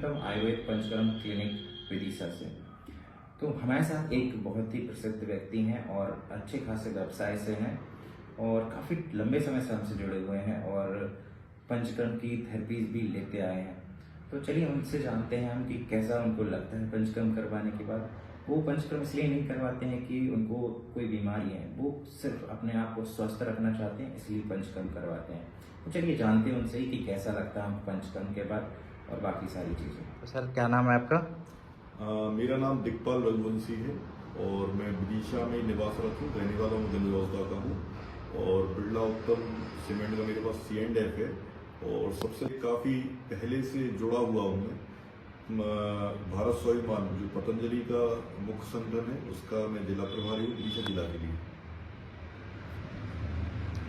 Panchakarma Ayurveda panchakarma clinic Vidisha से। तो हमारे साथ एक बहुत ही प्रसिद्ध व्यक्ति हैं और अच्छे खासे व्यवसाय से हैं और काफ़ी लंबे समय से हमसे जुड़े हुए हैं और पंचकर्म की थेरेपीज भी लेते आए हैं। तो चलिए उनसे जानते हैं हम कि कैसा उनको लगता है पंचकर्म करवाने के बाद। वो पंचकर्म इसलिए नहीं करवाते हैं कि उनको कोई बीमारी है, वो सिर्फ अपने आप को स्वस्थ रखना चाहते हैं, इसलिए पंचकर्म करवाते हैं। तो चलिए जानते हैं उनसे ही कि कैसा लगता है हमको पंचकर्म के बाद और बाकी सारी चीज़ें। तो सर क्या नाम है आपका? मेरा नाम दिग्पाल रघुवंशी है और मैं विदिशा में निवासरत हूँ। रहने वाला हूँ गंजौदा का हूँ और बिरला उत्तम सीमेंट का मेरे पास C&F है और सबसे काफ़ी पहले से जुड़ा हुआ हूँ मैं भारत स्वाभिमान जो पतंजलि का मुख्य संगठन है उसका मैं जिला प्रभारी हूँ विदिशा जिला के लिए।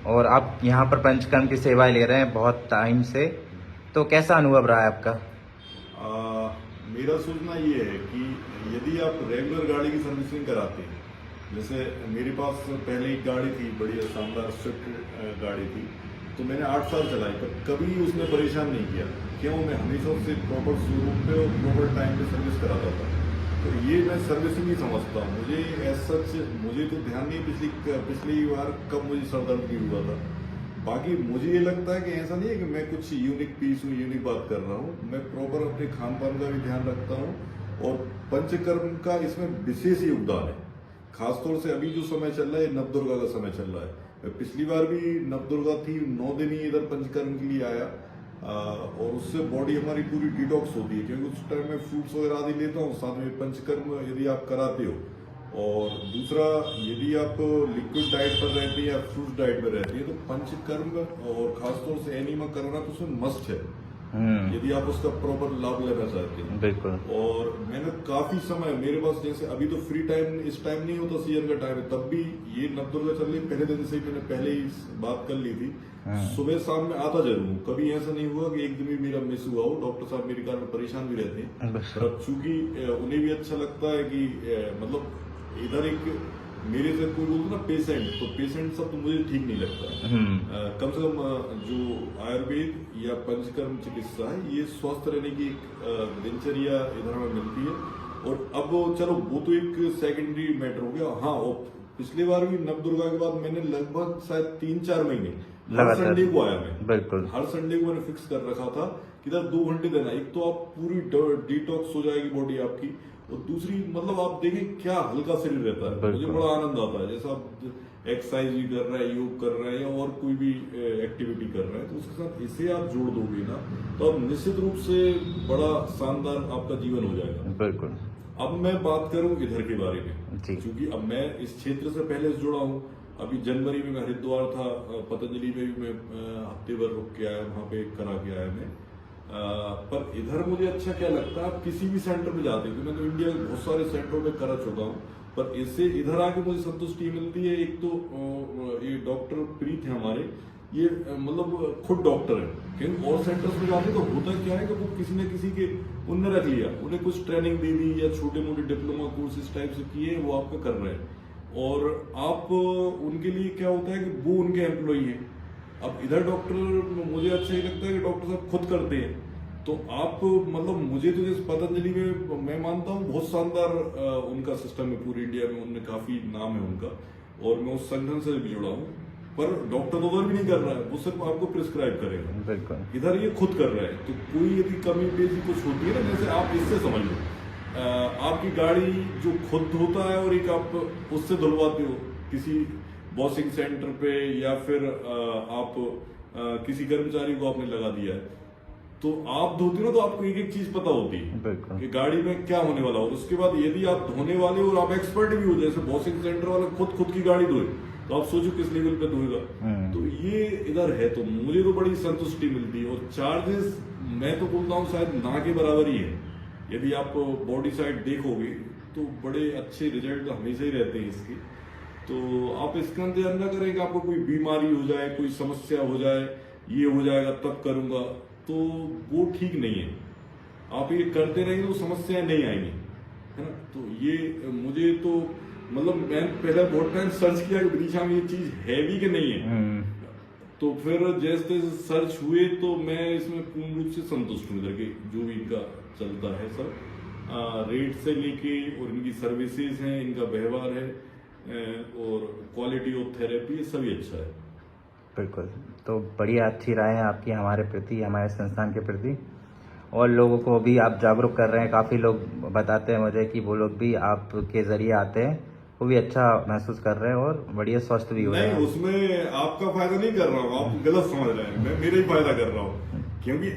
और आप यहाँ पर पंचकर्म की सेवाएं ले रहे हैं बहुत टाइम से, तो कैसा अनुभव रहा है आपका? मेरा सोचना ये है कि यदि आप रेगुलर गाड़ी की सर्विसिंग कराते हैं, जैसे मेरे पास पहले एक गाड़ी थी, बड़ी शानदार स्विफ्ट गाड़ी थी, तो मैंने 8 साल चलाई पर कभी उसने परेशान नहीं किया। क्यों? मैं हमेशा उससे प्रॉपर शोरूम पे और प्रॉपर टाइम पे सर्विस कराता था। तो ये मैं सर्विसिंग ही समझता हूँ। मुझे मुझे तो ध्यान नहीं पिछली बार कब मुझे सर दर्द की हुआ था। बाकी मुझे ये लगता है कि ऐसा नहीं है कि मैं कुछ यूनिक पीस हूँ, यूनिक बात कर रहा हूँ। मैं प्रॉपर अपने खान पान का भी ध्यान रखता हूँ और पंचकर्म का इसमें विशेष योगदान है। खासतौर से अभी जो समय चल रहा है नवदुर्गा का समय चल रहा है। पिछली बार भी नवदुर्गा थी, 9 दिन ही इधर पंचकर्म के लिए आया और उससे बॉडी हमारी पूरी डिटॉक्स होती है, क्योंकि उस टाइम में फ्रूट्स वगैरह आदि लेता हूँ। साथ में पंचकर्म यदि आप कराते हो और दूसरा यदि आप लिक्विड डाइट पर रहती है या फ्रूट डाइट पर रहती है तो पंचकर्म और खासतौर से एनीमा करना तो उसमें मस्ट है यदि आप उसका प्रॉपर लाभ लेना चाहते हैं। बिल्कुल। और मैंने काफी समय मेरे पास, जैसे अभी तो फ्री टाइम इस टाइम नहीं होता, सीजन का टाइम है, तब भी ये नवदुर्गा चल रही पहले दिन से मैंने पहले ही बात कर ली थी। सुबह शाम में आता जरूर हूँ, कभी ऐसा नहीं हुआ कि एक दिन भी मेरा मिस हुआ हो। डॉक्टर साहब मेरे कारण परेशान भी रहते हैं पर अब चूंकि उन्हें भी अच्छा लगता है कि मतलब इधर एक मेरे से कोई बोलते ना पेशेंट, तो पेशेंट सब तो मुझे ठीक नहीं लगता। कम से कम जो आयुर्वेद या पंचकर्म चिकित्सा है ये स्वस्थ रहने की एक दिनचर्या इधर हमें मिलती है। और अब चलो वो तो एक सेकेंडरी मैटर हो गया। हाँ, और पिछली बार भी नवदुर्गा के बाद मैंने लगभग शायद 3-4 महीने हर संडे को आया मैं। बिल्कुल। हर संडे को मैंने फिक्स कर रखा था कि इधर 2 घंटे देना। एक तो आप पूरी डिटॉक्स हो जाएगी बॉडी आपकी और दूसरी मतलब आप देखें क्या हल्का शरीर रहता है। मुझे बड़ा आनंद आता है। जैसा आप एक्सरसाइज भी कर रहे हैं, योग कर रहे हैं या और कोई भी एक्टिविटी कर रहे हैं तो उसके साथ इसे आप जोड़ दोगे ना तो आप निश्चित रूप से बड़ा शानदार आपका जीवन हो जाएगा। बिल्कुल। अब मैं बात करूं इधर के बारे में, क्योंकि अब मैं इस क्षेत्र से पहले से जुड़ा हूं। अभी जनवरी में मैं हरिद्वार था, पतंजलि में भी मैं हफ्ते भर रुक के आया, वहां पे करा के आया मैं। पर इधर मुझे अच्छा क्या लगता है, आप किसी भी सेंटर में जाते हैं, मैं तो इंडिया के बहुत सारे सेंटरों में करा चुका हूँ, पर इससे इधर आके मुझे संतुष्टि मिलती है। एक तो ये डॉक्टर प्रीत है हमारे, ये मतलब खुद डॉक्टर है। क्योंकि और सेंटर्स में जाते तो होता क्या है कि वो किसी न किसी के उनने रख लिया, उन्हें कुछ ट्रेनिंग दे दी या छोटे मोटे डिप्लोमा कोर्स इस टाइप से किए, वो आपका कर रहे हैं और आप उनके लिए क्या होता है कि वो उनके एम्प्लॉई हैं। अब इधर डॉक्टर मुझे अच्छा ही लगता है कि डॉक्टर साहब खुद करते हैं, तो आप मतलब मुझे तो जैसे पतंजलि में मैं मानता हूँ बहुत शानदार उनका सिस्टम है पूरी इंडिया में, उनने काफी नाम है उनका और मैं उस संगठन से भी जुड़ा हूँ। पर डॉक्टर तो उधर भी नहीं कर रहा है, वो सिर्फ आपको प्रिस्क्राइब करेगा। बिल्कुल। इधर ये खुद कर रहा है। तो कोई यदि कमी पेशी कुछ होती है ना, जैसे आप इससे समझ लो आपकी गाड़ी जो खुद धोता है और एक आप उससे धुलवाते हो किसी वॉशिंग सेंटर पे या फिर आप किसी कर्मचारी को आपने लगा दिया है, तो आप धोते हो तो आपको एक एक चीज पता होती है कि गाड़ी में क्या होने वाला हो। उसके बाद यदि आप धोने वाले और आप एक्सपर्ट भी हो, जैसे वॉशिंग सेंटर वाले खुद की गाड़ी धोए, तो आप सोचो किस लेवल पे धोएगा। तो ये इधर है, तो मुझे तो बड़ी संतुष्टि मिलती है। और चार्जेस मैं तो बोलता हूँ शायद ना के बराबर ही है। यदि आप बॉडी साइड देखोगे तो बड़े अच्छे रिजल्ट हमेशा ही रहते हैं इसके। तो आप इसका इंतजार न करें कि आपको कोई बीमारी हो जाए, कोई समस्या हो जाए, ये हो जाएगा तब करूंगा, तो वो ठीक नहीं है। आप ये करते रहेंगे तो समस्याएं नहीं आएंगी, है ना। तो ये मुझे तो मतलब मैंने पहले बहुत टाइम सर्च किया कि विदिशा में ये चीज है भी कि नहीं है। तो फिर जैसे तैसे सर्च हुए तो मैं इसमें पूर्ण रूप से संतुष्ट हूँ, करके जो भी इनका चलता है सब, रेट से लेके और इनकी सर्विसेज हैं, इनका व्यवहार है और क्वालिटी ऑफ थेरेपी सभी अच्छा है। बिल्कुल, तो बढ़िया अच्छी राय है आपकी हमारे प्रति, हमारे संस्थान के प्रति। और लोगों को भी आप जागरूक कर रहे हैं। काफ़ी लोग बताते हैं मुझे कि वो लोग भी आपके ज़रिए आते हैं, वो भी अच्छा महसूस कर रहे हैं और बढ़िया स्वस्थ भी हो रहे नहीं, हैं। उसमें आपका फायदा नहीं कर रहा हूँ, आप गलत समझ रहे हैं, मैं मेरा ही फायदा कर रहा हूँ। क्योंकि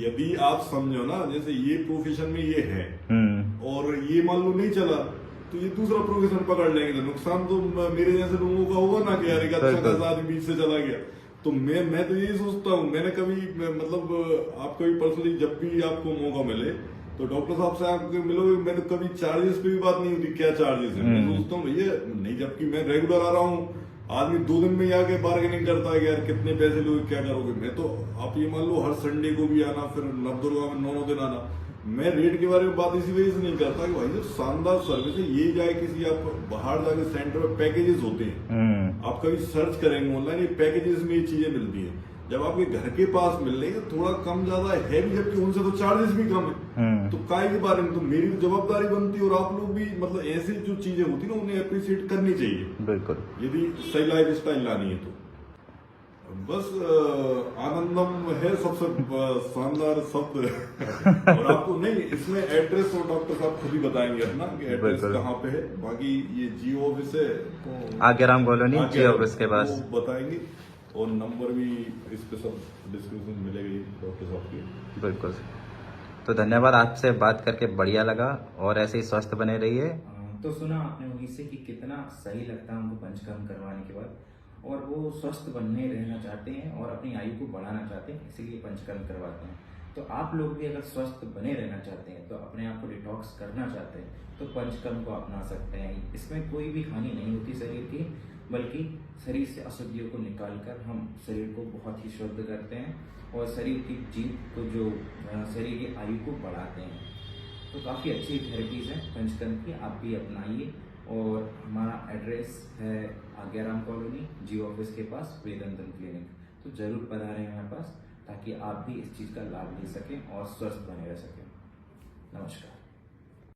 यदि आप समझो ना, जैसे ये प्रोफेशन में ये है और ये मान लो नहीं चला तो ये दूसरा प्रोफेशन पकड़ लेंगे, तो नुकसान तो मेरे जैसे लोगों का होगा ना कि यार एक अच्छा खासा आदमी बीच से चला गया। तो मैं तो यही सोचता हूँ, मैंने कभी मतलब आप कभी पर्सनली जब भी आपको मौका मिले तो डॉक्टर साहब से आप मिलोगे, मैंने कभी चार्जेस पे भी बात नहीं होती, क्या चार्जेस है, मैं सोचता हूँ भैया नहीं, जबकि मैं रेगुलर आ रहा हूँ। आदमी 2 दिन में ही आके बार्गेनिंग करता है कि यार कितने पैसे लोगे, क्या करोगे। मैं तो आप ये मान लो हर संडे को भी आना, फिर नवदुर्गा में 9 दिन आना। मैं रेट के बारे में बात इसी वजह से नहीं करता कि भाई जब शानदार सर्विस है, ये जाए किसी आप बाहर जाके सेंटर में पैकेजेस होते हैं, आप कभी सर्च करेंगे ऑनलाइन, ये पैकेजेस में ये चीजें मिलती हैं। जब आपके घर के पास मिल रही है तो थोड़ा कम ज्यादा है भी, जबकि उनसे तो चार्जेस भी कम है। तो काय के बारे में तो मेरी जवाबदारी बनती है, और आप लोग भी मतलब ऐसी जो चीजें होती है ना उन्हें अप्रिशिएट करनी चाहिए, बिल्कुल, यदि सही लाइफ स्टाइल लानी है तो। बस आनंदम है सबसे शानदार शब्द। और आपको नहीं, इसमें एड्रेस और डॉक्टर साहब खुद ही बताएंगे अपना कि एड्रेस कहाँ पे है। बाकी ये जियो ऑफिस है तो आज्ञाराम कॉलोनी जियो ऑफिस के पास बताएंगे, और नंबर भी इस पे सब डिस्क्रिप्शन मिलेगी डॉक्टर साहब की। बिल्कुल। तो धन्यवाद, आपसे बात करके बढ़िया लगा और ऐसे ही स्वस्थ बने रहिए। तो सुना आपने उन्हीं से कि कितना सही लगता है उनको पंचकर्म करवाने के बाद, और वो स्वस्थ बनने रहना चाहते हैं और अपनी आयु को बढ़ाना चाहते हैं, इसीलिए पंचकर्म करवाते हैं। तो आप लोग भी अगर स्वस्थ बने रहना चाहते हैं, तो अपने आप को डिटॉक्स करना चाहते हैं, तो पंचकर्म को अपना सकते हैं। इसमें कोई भी हानि नहीं होती शरीर की, बल्कि शरीर से अशुद्धियों को निकालकर हम शरीर को बहुत ही शुद्ध करते हैं और शरीर की जीव को, जो शरीर की आयु को बढ़ाते हैं। तो काफ़ी अच्छी थेरेपीज है पंचकर्म की, आप भी अपनाइए। और हमारा एड्रेस है आज्ञाराम कॉलोनी जियो ऑफिस के पास, वेदंतम क्लिनिक। तो जरूर पधारें हमारे पास, ताकि आप भी इस चीज़ का लाभ ले सकें और स्वस्थ बने रह सकें। नमस्कार।